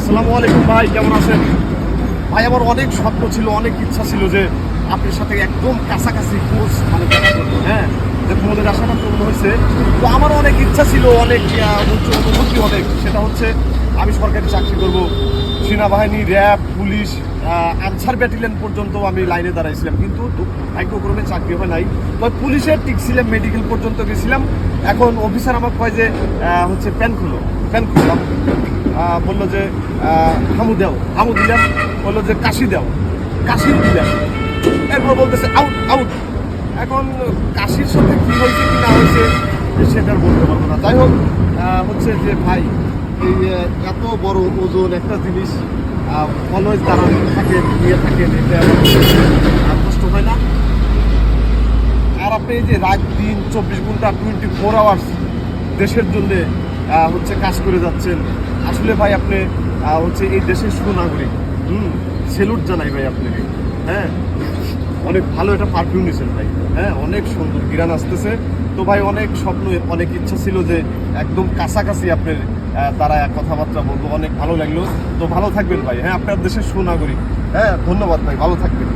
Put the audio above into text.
আসসালামু আলাইকুম ভাই, কেমন আছেন? ভাই আমার অনেক স্বপ্ন ছিল, অনেক ইচ্ছা ছিল যে আপনার সাথে একদম কাছাকাছি কোর্স মানে দেখা করবো, হ্যাঁ, যে তোমাদের আশাটা পূর্ণ হয়েছে। তো আমারও অনেক ইচ্ছা ছিল, অনেক হচ্ছে অনুভূতি অনেক, সেটা হচ্ছে আমি সরকারি চাকরি করব। সেনাবাহিনী, র্যাব, পুলিশ, আনসার ব্যাটালিয়ন পর্যন্ত আমি লাইনে দাঁড়াইছিলাম, কিন্তু ভাগ্যক্রমে চাকরি হয় নাই। তবে পুলিশের টিকছিলাম, মেডিকেল পর্যন্ত গেছিলাম। এখন অফিসার আমার কয় যে হচ্ছে প্যান খুললাম, বললো যে হামু দিলাম, বললো যে কাশি দিলাম, এরপর বলতেছে আউট। এখন কাশির সাথে কি হয়েছে কি না হয়েছে সেটা আর বলতে পারবো না। যাই হোক, হচ্ছে যে ভাই এই এত বড় ওজন একটা জিনিস অলওয়েজ দাঁড়ানো থাকেন, নিয়ে থাকেন, এটা কষ্ট হয় না? আর আপনি এই যে রাত দিন 24 ঘন্টা 24 আওয়ার্স দেশের জন্যে হচ্ছে কাজ করে যাচ্ছেন, আসলে ভাই আপনি হচ্ছে এই দেশের সুনাগরিক। সেলুট জানাই ভাই আপনাকে। হ্যাঁ, অনেক ভালো একটা পারফিউম নিয়েছেন ভাই। হ্যাঁ, অনেক সুন্দর ঘ্রাণ আসতেছে। তো ভাই অনেক স্বপ্ন, অনেক ইচ্ছা ছিল যে একদম কাছাকাছি আপনার দ্বারা কথাবার্তা বলবো, অনেক ভালো লাগলো। তো ভালো থাকবেন ভাই। হ্যাঁ, আপনার দেশের সুনাগরিক। হ্যাঁ, ধন্যবাদ ভাই, ভালো থাকবেন।